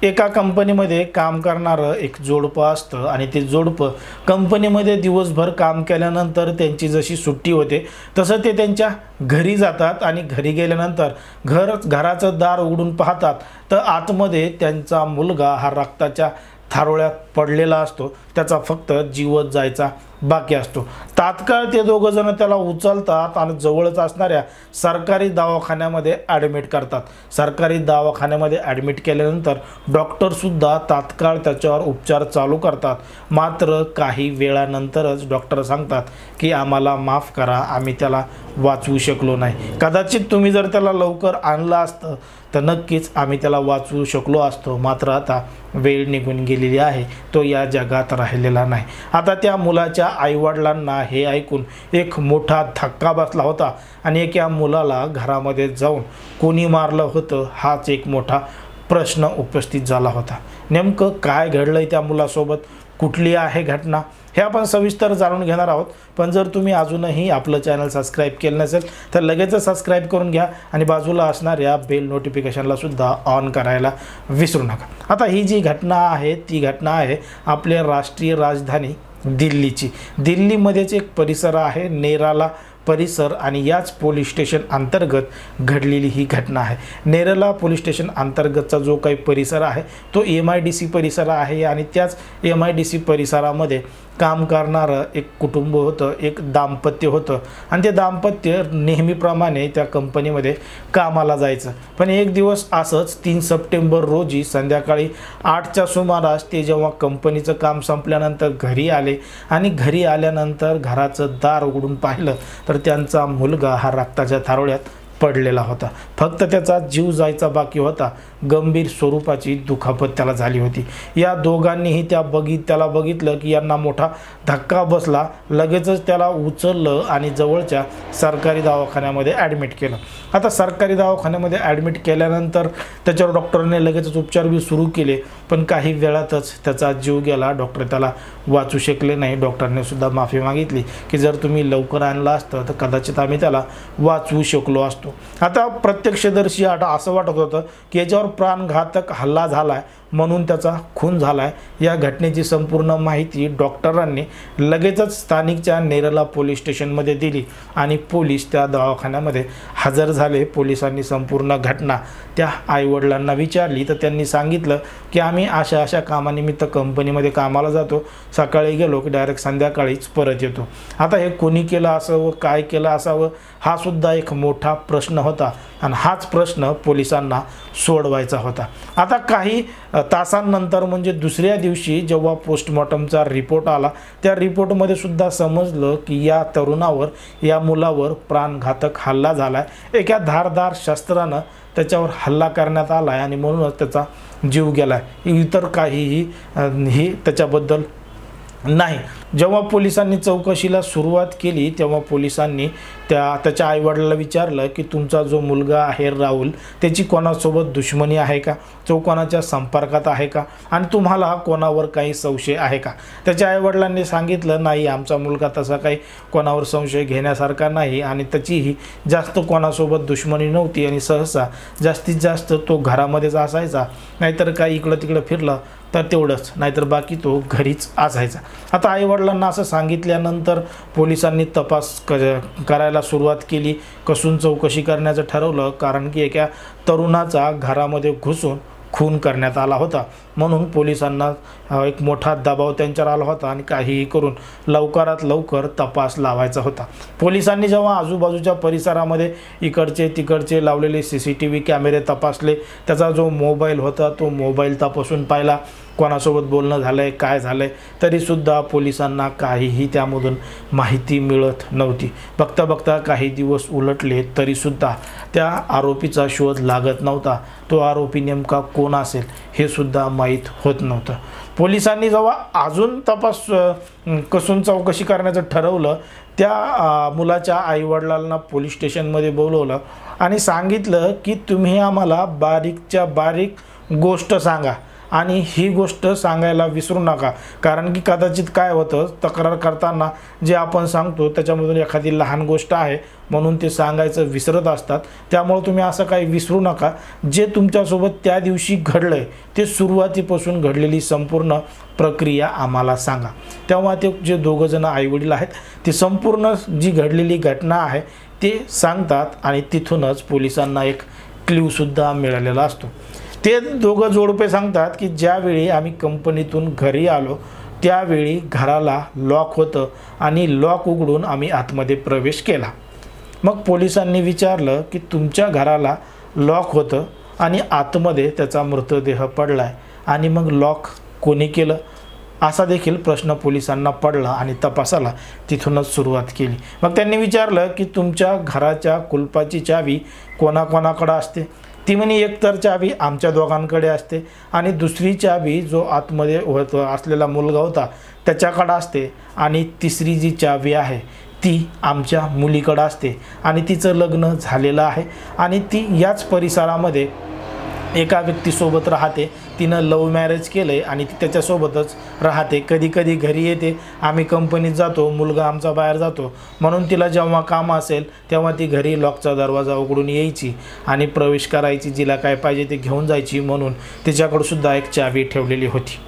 एका कंपनीमध्ये काम करणारं एक जोडपं असतं आणि ते जोडपं कंपनीमध्ये दिवसभर काम केल्यानंतर त्यांची जशी सुट्टी होते तसं ते त्यांच्या घरी जातात आणि घरी गेल्यानंतर घराचं दार उघडून पाहतात तर आतमध्ये त्यांचा मुलगा हा रक्ताच्या थारोळ्यात पडलेला असतो, त्याचा फक्त जीवच जायचा बाकी असतो। तात्काळ ते दोघं जण त्याला उचलतात आणि जवळच असणाऱ्या सरकारी दवाखान्यामध्ये ॲडमिट करतात। सरकारी दवाखान्यामध्ये ॲडमिट केल्यानंतर डॉक्टरसुद्धा तात्काळ त्याच्यावर उपचार चालू करतात। मात्र काही वेळानंतरच डॉक्टर सांगतात की आम्हाला माफ करा, आम्ही त्याला वाचवू शकलो नाही। कदाचित तुम्ही जर त्याला लवकर आणलं असतं तर नक्कीच आम्ही त्याला वाचवू शकलो असतो, मात्र आता वेळ निघून गेलेली आहे, तो या जगात राहिलेला नाही। आता त्या मुलाच्या आईवडिलांना हे ऐकून एक मोठा धक्का बसला होता आणि एका मुलाला घरामध्ये जाऊन कोणी मारलं होतं हाच एक मोठा प्रश्न उपस्थित झाला होता। नेमकं काय घडलंय त्या मुलासोबत, कुठली आहे घटना, हे आपण सविस्तर जाणून घेणार आहोत। पण जर तुम्ही अजूनही आपलं चॅनल सबस्क्राईब केलं नसेल तर लगेचच सबस्क्राईब करून घ्या आणि बाजूला असणाऱ्या बेल नोटिफिकेशनला सुद्धा ऑन करायला विसरू नका। आता ही जी घटना आहे ती घटना आहे आपल्या राष्ट्रीय राजधानी दिल्लीची। दिल्लीमध्येच एक परिसर आहे नेराला परिसर आणि याच पोलीस स्टेशन अंतर्गत घडलेली ही घटना आहे। नेरला पोलीस स्टेशन अंतर्गतचा जो काही परिसर आहे तो MIDC परिसर आहे आणि त्याच MIDC परिसरामध्ये काम करणारं एक कुटुंब होतं, एक दाम्पत्य होतं आणि ते दाम्पत्य नेहमीप्रमाणे त्या कंपनीमध्ये कामाला जायचं। पण एक दिवस असंच 3 सप्टेंबर रोजी संध्याकाळी 8च्या सुमारास ते जेव्हा कंपनीचं काम संपल्यानंतर घरी आले आणि घरी आल्यानंतर घराचं दार उघडून पाहिलं तर त्यांचा मुलगा हा रक्ताच्या थारोळ्यात पडलेला होता। फक्त त्याचा जीव जायचा बाकी होता। गंभीर स्वरूपाची दुखापत त्याला झाली होती। या दोघांनीही त्याला बघितलं की यांना मोठा धक्का बसला। लगेचच त्याला उचललं आणि जवळच्या सरकारी दवाखान्यामध्ये ॲडमिट केलं। आता सरकारी दवाखान्यामध्ये ॲडमिट केल्यानंतर त्याच्यावर डॉक्टरने लगेचच उपचार बी सुरू केले, पण काही वेळातच त्याचा जीव गेला। डॉक्टर त्याला वाचू शकले नाही। डॉक्टरने सुद्धा माफी मागितली की जर तुम्ही लवकर आणलं असतं तर कदाचित आम्ही त्याला वाचवू शकलो असतो। आता प्रत्यक्षदर्शी असं वाटत होतं की याच्यावर प्राणघातक हल्ला झालाय म्हणून त्याचा खून झालाय। या घटनेची संपूर्ण माहिती डॉक्टरांनी लगेचच स्थानिकच्या नेरला पोलीस स्टेशनमध्ये दिली आणि पोलीस त्या दवाखान्यामध्ये हजर झाले। पोलिसांनी संपूर्ण घटना त्या आईवडिलांना विचारली तर त्यांनी सांगितलं की आम्ही अशा कामानिमित्त कंपनीमध्ये कामाला जातो, सकाळी गेलो की डायरेक्ट संध्याकाळीच परत येतो। आता हे कोणी केलं असावं, काय केलं असावं, हा सुद्धा एक मोठा प्रश्न होता आणि हाच प्रश्न पोलिसांना सोडवायचा होता। आता काही तासांनंतर म्हणजे दुसऱ्या दिवशी जेव्हा पोस्टमॉर्टमचा रिपोर्ट आला त्या रिपोर्टमध्ये सुद्धा समजलं की या तरुणावर, या मुलावर प्राणघातक हल्ला झालाय। एका धारदार शस्त्रानं त्याच्यावर हल्ला करण्यात आलाय आणि म्हणूनच त्याचा जीव गेलाय। इतर काहीही त्याच्याबद्दल नाही। जेव्हा पोलिसांनी चौकशीला सुरुवात केली तेव्हा पोलिसांनी त्याच्या आईवडिलाला विचारलं की तुमचा जो मुलगा आहे राहुल, त्याची कोणासोबत दुश्मनी आहे का, तो कोणाच्या संपर्कात आहे का आणि तुम्हाला कोणावर काही संशय आहे का। त्याच्या आईवडिलांनी सांगितलं नाही, आमचा मुलगा तसा काही कोणावर संशय घेण्यासारखा नाही आणि त्याचीही जास्त कोणासोबत दुश्मनी नव्हती आणि सहसा जास्तीत जास्त तो घरामध्येच असायचा, नाहीतर काही इकडं तिकडं फिरलं तर तेवढंच, नाहीतर बाकी तो घरीच असायचा। आता आईवडिलांना असं सांगितल्यानंतर पोलिसांनी तपास करायला सुरुवात केली। कसून चौकशी करण्याचं ठरवलं, कारण की एका तरुणाचा घरामध्ये घुसून खून करण्यात आला होता म्हणून पोलिसांना एक मोठा दबाव त्यांच्यावर आला होता आणि काहीही करून लवकरात लवकर तपास लावायचा होता। पोलिसांनी जेव्हा आजूबाजूच्या परिसरामध्ये इकडचे तिकडचे लावलेले CCTV कॅमेरे तपासले, त्याचा जो मोबाईल होता तो मोबाईल तपासून पाहिला, कोणासोबत बोलणं झालंय, काय झालंय, तरीसुद्धा पोलिसांना काहीही त्यामधून माहिती मिळत नव्हती। बघता बघता काही दिवस उलटले तरीसुद्धा त्या आरोपीचा शोध लागत नव्हता। तो आरोपी नेमका कोण असेल हे सुद्धा माहीत होत नव्हतं। पोलिसांनी जेव्हा अजून तपास कसून चौकशी करण्याचं ठरवलं, त्या मुलाच्या आईवडिलांना पोलीस स्टेशनमध्ये बोलवलं आणि सांगितलं की तुम्ही आम्हाला बारीकच्या बारीक गोष्ट सांगा आणि ही गोष्ट सांगायला विसरू नका, कारण की कदाचित काय होतं, तक्रार करताना जे आपण सांगतो त्याच्यामधून एखादी लहान गोष्ट आहे म्हणून ते सांगायचं विसरत असतात. त्यामुळे तुम्ही असं काही विसरू नका. जे तुमच्यासोबत त्या दिवशी घडलंय ते सुरुवातीपासून घडलेली संपूर्ण प्रक्रिया आम्हाला सांगा. तेव्हा ते जे दोघं जण आईवडील आहेत ते संपूर्ण जी घडलेली घटना आहे ते सांगतात आणि तिथूनच पोलिसांना एक क्ल्यूसुद्धा मिळालेला असतो. ते दोघं जोडपे सांगतात की ज्यावेळी आम्ही कंपनीतून घरी आलो त्यावेळी घराला लॉक होतं आणि लॉक उघडून आम्ही आतमध्ये प्रवेश केला. मग पोलिसांनी विचारलं की तुमच्या घराला लॉक होतं आणि आतमध्ये त्याचा मृतदेह पडला आहे आणि मग लॉक कोणी केलं, असा देखील प्रश्न पोलिसांना पडला आणि तपासाला तिथूनच सुरुवात केली. मग त्यांनी विचारलं की तुमच्या घराच्या कुलपाची चावी कोणाकोणाकडे असते. ती म्हणे एकतर चावी आमच्या दोघांकडे असते आणि दुसरी चावी जो आतमध्ये असलेला मुलगा होता त्याच्याकडे असते आणि तिसरी जी चावी आहे ती आमच्या मुलीकडे असते आणि तिचं लग्न झालेलं आहे आणि ती याच परिसरामध्ये एका व्यक्तीसोबत राहते. तिनं लव्ह मॅरेज केलं आहे आणि ती त्याच्यासोबतच राहते. कधी कधी घरी येते, आम्ही कंपनीत जातो, मुलगा आमचा बाहेर जातो, म्हणून तिला जेव्हा काम असेल तेव्हा ती घरी लॉकचा दरवाजा उघडून यायची आणि प्रवेश करायची, जिला काय पाहिजे ते घेऊन जायची, म्हणून तिच्याकडंसुद्धा एक चावी ठेवलेली होती.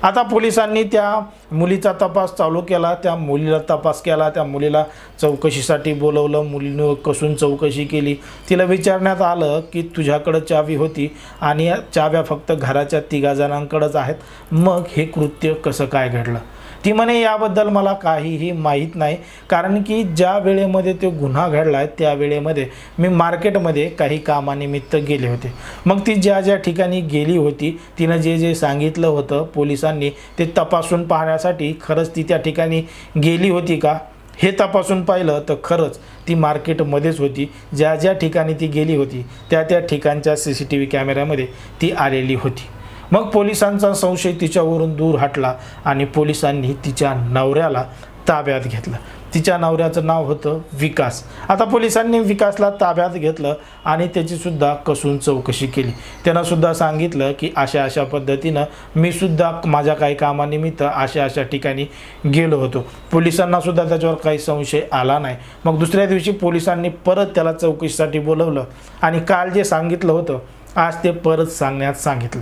आता पोलिसांनी त्या मुलीचा तपास चालू केला, त्या मुलीला तपास केला, त्या मुलीला चौकशीसाठी बोलवलं. मुलीनं कसून चौकशी केली. तिला विचारण्यात आलं की तुझ्याकडं चावी होती आणि या चाव्या फक्त घराच्या 3 जणांकडेच आहेत, मग हे कृत्य कसं काय घडलं. ती म्हणे याबद्दल मला काहीही माहीत नाही, कारण की ज्या वेळेमध्ये तो गुन्हा घडला आहे त्या वेळेमध्ये मी मार्केटमध्ये काही कामानिमित्त गेले होते. मग ती ज्या ज्या ठिकाणी गेली होती तिनं जे जे सांगितलं होतं पोलिसांनी ते तपासून पाहण्यासाठी खरंच ती त्या ठिकाणी गेली होती का हे तपासून पाहिलं तर खरंच ती मार्केटमध्येच होती. ज्या ज्या ठिकाणी ती गेली होती त्या त्या ठिकाणच्या CCTV कॅमेऱ्यामध्ये ती आलेली होती. मग पोलिसांचा संशय तिच्यावरून दूर हटला आणि पोलिसांनी तिच्या नवऱ्याला ताब्यात घेतलं. तिच्या नवऱ्याचं नाव होतं विकास. आता पोलिसांनी विकासला ताब्यात घेतलं आणि त्याचीसुद्धा कसून चौकशी केली. त्यानं सुद्धा सांगितलं की अशा अशा पद्धतीनं मी सुद्धा माझ्या काही कामानिमित्त अशा अशा ठिकाणी गेलो होतो. पोलिसांनासुद्धा त्याच्यावर काही संशय आला नाही. मग दुसऱ्या दिवशी पोलिसांनी परत त्याला चौकशीसाठी बोलवलं आणि काल जे सांगितलं होतं आज ते परत सांगण्यात सांगितलं.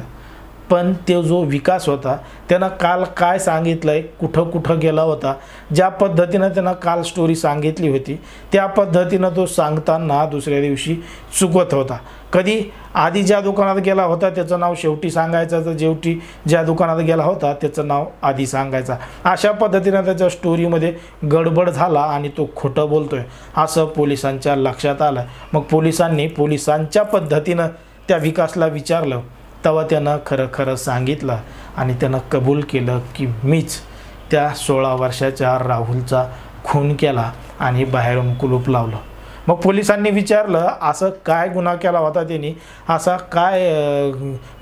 पण तो जो विकास होता त्यानं काल काय सांगितलं आहे, कुठं कुठं गेला होता, ज्या पद्धतीनं त्यानं काल स्टोरी सांगितली होती त्या पद्धतीनं तो सांगताना दुसऱ्या दिवशी चुकत होता. कधी आधी ज्या दुकानात गेला होता त्याचं नाव शेवटी सांगायचं, तर शेवटी ज्या दुकानात गेला होता त्याचं नाव आधी सांगायचा. अशा पद्धतीनं त्याच्या स्टोरीमध्ये गडबड झाला आणि तो खोटं बोलतोय असं पोलिसांच्या लक्षात आलं. मग पोलिसांनी पोलिसांच्या पद्धतीनं त्या विकासला विचारलं तेव्हा त्यानं खरं खरं सांगितलं आणि त्यानं कबूल केलं की मीच त्या 16 वर्षाच्या राहुलचा खून केला आणि बाहेरून कुलूप लावलं. मग पोलिसांनी विचारलं असं काय गुन्हा केला होता त्यांनी, असा काय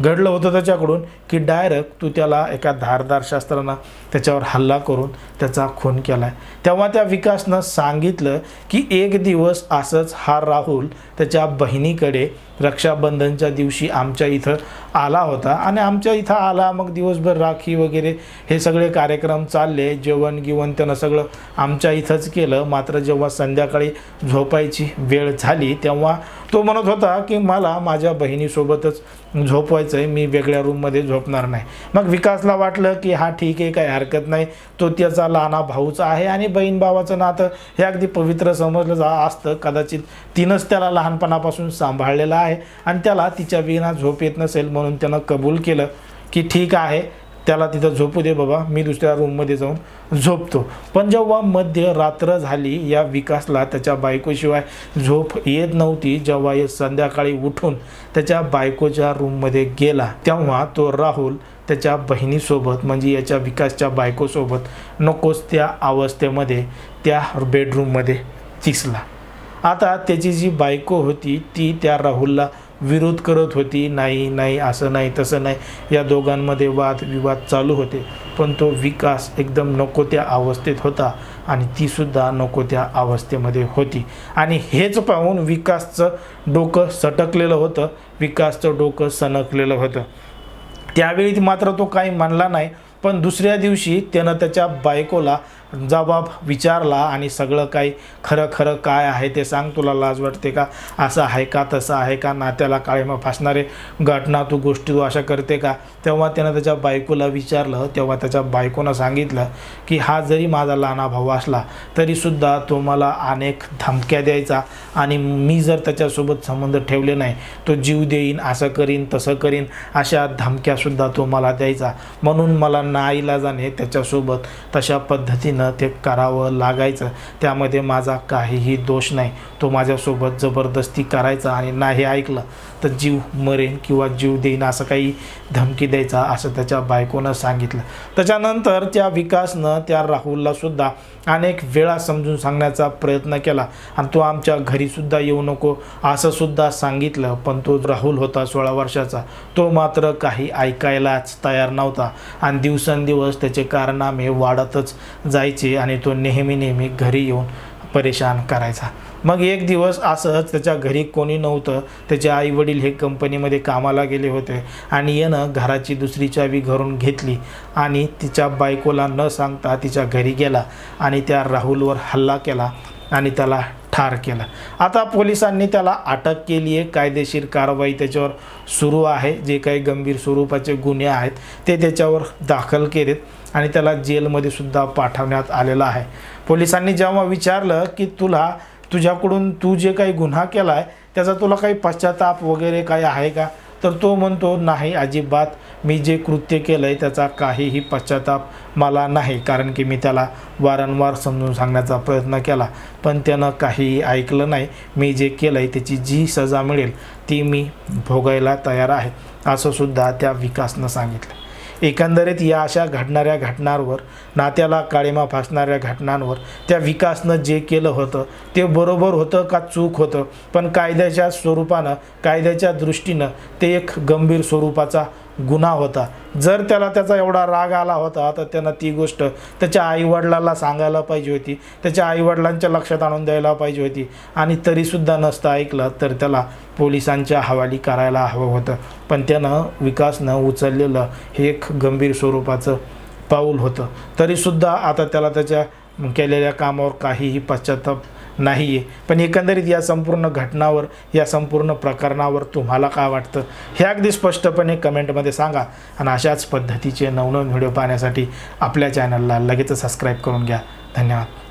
घडलं होतं त्याच्याकडून की डायरेक्ट तू त्याला एका धारदार शस्त्रानं त्याच्यावर हल्ला करून त्याचा खून केला आहे. तेव्हा त्या विकासनं सांगितलं की एक दिवस असंच हा राहुल त्याच्या बहिणीकडे रक्षाबंधनच्या दिवशी आमच्या इथं आला होता आणि आमच्या इथं आला, मग दिवसभर राखी वगैरे हे सगळे कार्यक्रम चालले, जेवण गिवण त्यानं सगळं आमच्या इथंच केलं. मात्र जेव्हा संध्याकाळी झोपायची वेळ झाली तेव्हा तो म्हणत होता की मला माझ्या बहिणीसोबतच झोपवायचं आहे, मी वेगळ्या रूममध्ये झोपणार नाही. मग विकासला वाटलं की हा ठीक आहे, काही हरकत नाही, तो त्याचा लहाना भाऊचा आहे आणि बहीण भावाचं नातं हे अगदी पवित्र समजलं असतं. कदाचित तिनंच त्याला लहानपणापासून सांभाळलेलं आहे आणि त्याला तिच्या विना झोप येत नसेल, म्हणून त्यानं कबूल केलं की ठीक आहे त्याला तिथं झोपू दे बाबा, मी दुसऱ्या रूममध्ये जाऊन झोपतो. पण जेव्हा मध्यरात्र झाली या विकासला त्याच्या बायकोशिवाय झोप येत नव्हती. जेव्हा हे संध्याकाळी उठून त्याच्या बायकोच्या रूममध्ये गेला तेव्हा तो राहुल त्याच्या बहिणीसोबत म्हणजे याच्या विकासच्या बायकोसोबत नकोच त्या अवस्थेमध्ये त्या बेडरूममध्ये दिसला. आता त्याची जी बायको होती ती त्या राहुलला विरोध करत होती, नाही नाही असं नाही तसं नाही, या दोघांमध्ये वादविवाद चालू होते. पण तो विकास एकदम नको त्या अवस्थेत होता आणि तीसुद्धा नको त्या अवस्थेमध्ये होती आणि हेच पाहून विकासचं डोकं सटकलेलं होतं, विकासचं डोकं सणकलेलं होतं. त्यावेळी मात्र तो काही म्हणला नाही, पण दुसऱ्या दिवशी त्यानं त्याच्या बायकोला जबाब विचारला आणि सगळं काही खरं खरं काय आहे ते सांग, तुला लाज वाटते का, असं आहे का तसं आहे का, नात्याला काळीमा फासणारे घटना गोष्टी तू अशा करते का. तेव्हा त्यानं त्याच्या बायकोला विचारलं, तेव्हा त्याच्या बायकोनं सांगितलं की हा जरी माझा लहाना भाऊ असला तरीसुद्धा तो मला अनेक धमक्या द्यायचा आणि मी जर त्याच्यासोबत संबंध ठेवले नाही तो जीव देईन, असं करीन तसं करीन, अशा धमक्यासुद्धा तो मला द्यायचा. म्हणून मला नाईलाजाने त्याच्यासोबत तशा पद्धतीनं ते करावं लागायचं. त्यामध्ये माझा काहीही दोष नाही. तो माझ्यासोबत जबरदस्ती करायचा आणि नाही ऐकलं तर जीव मरेन किंवा जीव देईन असं काही धमकी द्यायचा, असं त्याच्या बायकोनं सांगितलं. त्याच्यानंतर त्या विकासनं त्या राहुलला सुद्धा अनेक वेळा समजून सांगण्याचा प्रयत्न केला आणि तो आमच्या घरीसुद्धा येऊ नको असं सुद्धा सांगितलं. पण तो राहुल होता 16 वर्षाचा, तो मात्र काही ऐकायलाच तयार नव्हता आणि दिवसेंदिवस त्याचे कारनामे वाढतच जायचे आणि तो नेहमी घरी येऊन परेशान करायचा. मग एक दिवस असंच त्याच्या घरी कोणी नव्हतं, त्याचे आई वडील हे कंपनीमध्ये कामाला गेले होते आणि यानं घराची दुसरी चावी घरून घेतली आणि तिच्या बायकोला न सांगता तिच्या घरी गेला आणि त्या राहुलवर हल्ला केला आणि त्याला ठार केला. आता पोलिसांनी त्याला अटक केली आहे. कायदेशीर कारवाई त्याच्यावर सुरू आहे. जे काही गंभीर स्वरूपाचे गुन्हे आहेत ते त्याच्यावर दाखल केलेत आणि त्याला जेलमध्ये सुद्धा पाठवण्यात आलेलं आहे. पोलिसांनी जेव्हा विचारलं की तुझ्याकडून तू जे काही गुन्हा केला आहे त्याचा तुला काही पश्चाताप वगैरे काही आहे का, तर तो म्हणतो नाही अजिबात, मी जे कृत्य केलं आहे त्याचा काहीही पश्चाताप मला नाही, कारण की मी त्याला वारंवार समजून सांगण्याचा प्रयत्न केला पण त्यानं काहीही ऐकलं नाही. मी जे केलं आहे त्याची जी सजा मिळेल ती मी भोगायला तयार आहे, असं सुद्धा त्या विकासनं सांगितलं. एकंदरीत या अशा घडणाऱ्या घटनांवर, नात्याला काळीमा फासणाऱ्या घटनांवर त्या विकासनं जे केलं होतं ते बरोबर होतं का चूक होतं, पण कायद्याच्या स्वरूपानं, कायद्याच्या दृष्टीनं ते एक गंभीर स्वरूपाचा गुन्हा होता. जर त्याला त्याचा एवढा राग आला होता तर त्यानं ती गोष्ट त्याच्या आईवडिलांना सांगायला पाहिजे होती, त्याच्या आईवडिलांच्या लक्षात आणून द्यायला पाहिजे होती आणि तरीसुद्धा नसतं ऐकलं तर त्याला पोलिसांच्या हवाली करायला हवं होतं. पण त्यानं विकासनं उचललेलं हे एक गंभीर स्वरूपाचं पाऊल होतं. तरीसुद्धा आता त्याला त्याच्या केलेल्या कामावर काहीही पश्चाताप नाही आहे. पण एकंदरीत या संपूर्ण घटनावर, या संपूर्ण प्रकरणावर तुम्हाला काय वाटतं हे अगदी स्पष्टपणे कमेंटमध्ये सांगा आणि अशाच पद्धतीचे नवनवीन व्हिडिओ पाहण्यासाठी आपल्या चॅनलला लगेच सबस्क्राईब करून घ्या. धन्यवाद.